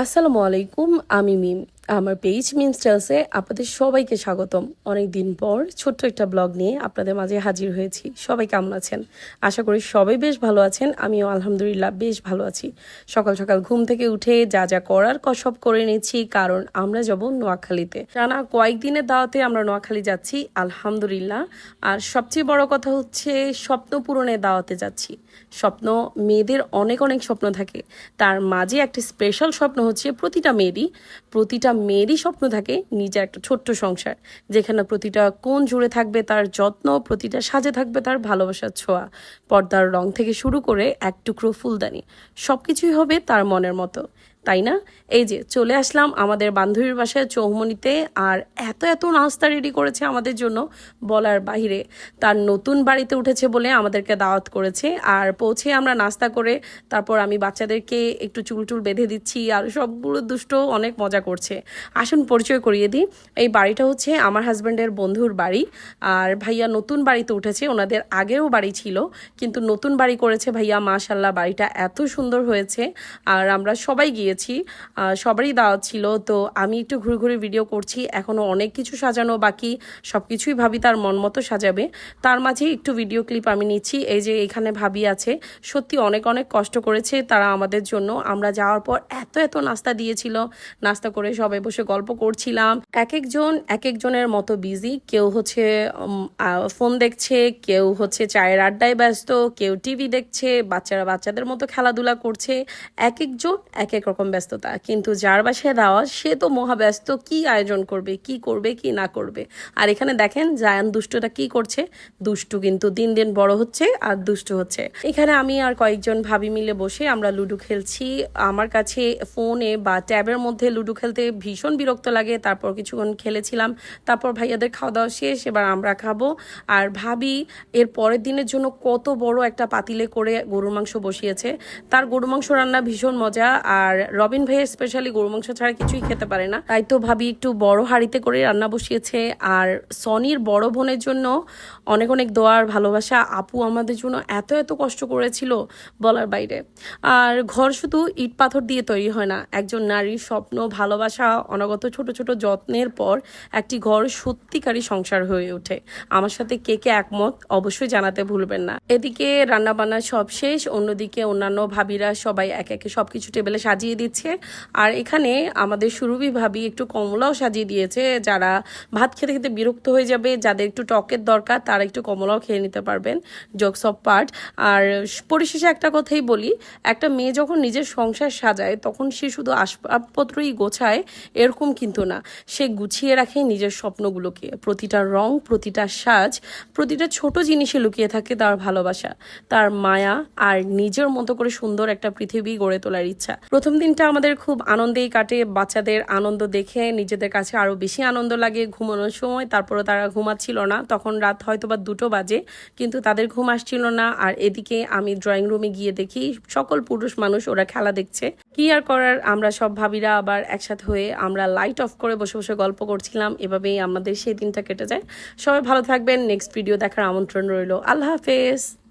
আসসালামু আলাইকুম, আমি মিম। আমার পেজ মিম স্টাইলসে আপনাদের সবাইকে স্বাগতম। অনেক দিন পর ছোট্ট একটা ব্লগ নিয়ে আপনাদের মাঝে হাজির হয়েছি। সবাই কেমন আছেন? আশা করি সবাই বেশ ভালো আছেন। আমিও আলহামদুলিল্লাহ বেশ ভালো আছি। সকাল সকাল ঘুম থেকে উঠে যা যা করার সব করে নিচ্ছি, কারণ আমরা যাব নোয়াখালীতে। টানা কয়েকদিনের দাওয়াতে আমরা নোয়াখালী যাচ্ছি আলহামদুলিল্লাহ। আর সবচেয়ে বড় কথা হচ্ছে স্বপ্ন পূরণের দাওয়াতে যাচ্ছি। স্বপ্ন, মেয়েদের অনেক অনেক স্বপ্ন থাকে, তার মাঝে একটা স্পেশাল স্বপ্ন হচ্ছে প্রতিটা মেয়েরই স্বপ্ন থাকে নিজের একটা ছোট্ট সংসার, যেখানে প্রতিটা কোণ জুড়ে থাকবে তার যত্ন, প্রতিটা সাজে থাকবে তার ভালোবাসার ছোঁয়া। পর্দার রং থেকে শুরু করে এক টুকরো ফুলদানি, সব কিছুই হবে তার মনের মতো, তাই না? এই যে চলে আসলাম আমাদের বান্ধবীর বাসায় চৌমনিতে, আর এত এত নাস্তা রেডি করেছে আমাদের জন্য বলার বাইরে। তার নতুন বাড়িতে উঠেছে বলে আমাদেরকে দাওয়াত করেছে, আর পৌঁছে আমরা নাস্তা করে তারপর আমি বাচ্চাদেরকে একটু চুল টুল বেঁধে দিচ্ছি, আর সবগুলো দুষ্ট অনেক মজা করছে। আসুন পরিচয় করিয়ে দিই। এই বাড়িটা হচ্ছে আমার হাজব্যান্ডের বন্ধুর বাড়ি, আর ভাইয়া নতুন বাড়িতে উঠেছে। ওনাদের আগেও বাড়ি ছিল, কিন্তু নতুন বাড়ি করেছে ভাইয়া। মাশাল্লাহ, বাড়িটা এত সুন্দর হয়েছে। আর আমরা সবাই গিয়েছি, সবারই দাওয়াত ছিল। তো আমি একটু ঘুরে ঘুরে ভিডিও করছি, এখনও অনেক কিছু সাজানো বাকি। সব কিছুই ভাবি তার মন মতো সাজাবে, তার মাঝে একটু ভিডিও ক্লিপ আমি নিচ্ছি। এই যে এখানে ভাবি আছে, সত্যি অনেক অনেক কষ্ট করেছে তারা আমাদের জন্য। আমরা যাওয়ার পর এত এত নাস্তা দিয়েছিল, নাস্তা করে সবাই বসে গল্প করছিলাম। এক একজনের মতো বিজি। কেউ হচ্ছে ফোন দেখছে, কেউ হচ্ছে চায়ের আড্ডায় ব্যস্ত, কেউ টিভি দেখছে, বাচ্চারা বাচ্চাদের মতো খেলাধুলা করছে। এক একজন এক এক রকম ব্যস্ততা, কিন্তু যার বাসায় দাওয়াত সে তো মহা ব্যস্ত, কি আয়োজন করবে, কি করবে, কি না করবে। আর এখানে দেখেন জায়ান দুষ্টুটা কি করছে। দুষ্টু কিন্তু দিন দিন বড় হচ্ছে আর দুষ্টু হচ্ছে। এখানে আমি আর কয়েকজন ভাবি মিলে বসে আমরা লুডো খেলছি। আমার কাছে ফোনে বা ট্যাবের মধ্যে লুডো খেলতে ভীষণ বিরক্ত লাগে। তারপর কিছুক্ষণ খেলেছিলাম, তারপর ভাইয়াদের খাওয়া দাওয়া শেষ, এবার আমরা খাবো। আর ভাবি এর পরের দিনের জন্য কত বড় একটা পাতিলে করে গরুর মাংস বসিয়েছে। তার গরু মাংস রান্না ভীষণ মজা, আর রবিন ভাইয়ের স্পেশালি গরু মাংস ছাড়া কিছুই খেতে পারে না, তাই তো ভাবি একটু বড় হাঁড়িতে করে রান্না বসিয়েছে। আর সনির বড় বোনের জন্য অনেক অনেক দোয়ার ভালোবাসা। আপু আমাদের জন্য এত এত কষ্ট করেছিল বলার বাইরে। আর ঘর শুধু ইট পাথর দিয়ে তৈরি হয় না, একজন নারীর স্বপ্ন, ভালোবাসা, অনাগত ছোট ছোট যত্নের পর একটি ঘর সত্যিকারী সংসার হয়ে ওঠে। আমার সাথে কে কে একমত অবশ্যই জানাতে ভুলবেন না। এদিকে রান্নাবান্না সব শেষ, অন্যদিকে অন্যান্য ভাবিরা সবাই এক একে সবকিছু টেবিলে সাজিয়ে দিচ্ছে। আর এখানে আমাদের সুরভি ভাবি একটু কমলাও সাজিয়ে দিয়েছে। যারা ভাত খেতে খেতে বিরক্ত হয়ে যাবে, যাদের একটু টকের দরকার, তারা একটু কমলাও খেয়ে নিতে পারবেন। Jokes of part. আর পরিশেষে একটা কথাই বলি, একটা মেয়ে যখন নিজের সংসার সাজায় তখন সে শুধু আসবাবপত্রই গোছায় এরকম কিন্তু না, সে গুছিয়ে রাখে নিজের স্বপ্নগুলোকে। প্রতিটা রং, প্রতিটা সাজ, প্রতিটা ছোট জিনিসে লুকিয়ে থাকে তার ভালোবাসা, তার মায়া, আর নিজের মতো করে সুন্দর একটা পৃথিবী গড়ে তোলার ইচ্ছা। প্রথম দিনটা আমাদের খুব আনন্দেই কাটে। বাচ্চাদের আনন্দ দেখে নিজেদের কাছে আরো বেশি আনন্দ লাগে। ঘুমানোর সময় তারপরে তারা ঘুমাচ্ছিল না, তখন রাত হয়তো বা 2টো বাজে, কিন্তু তাদের ঘুম আসছিল না। আর এদিকে আমি ড্রয়িং রুমে গিয়ে দেখি সকল পুরুষ মানুষ ওরা খেলা দেখছে। কি আর করার, আমরা সব ভাবিরা আবার একসাথে হয়ে আমরা লাইট অফ করে বসে বসে গল্প করছিলাম। এভাবেই আমাদের সেই দিনটা কেটে যায়। সবাই ভালো থাকবেন। নেক্সট ভিডিও দেখার আমন্ত্রণ রইল। আল্লাহ হাফেজ।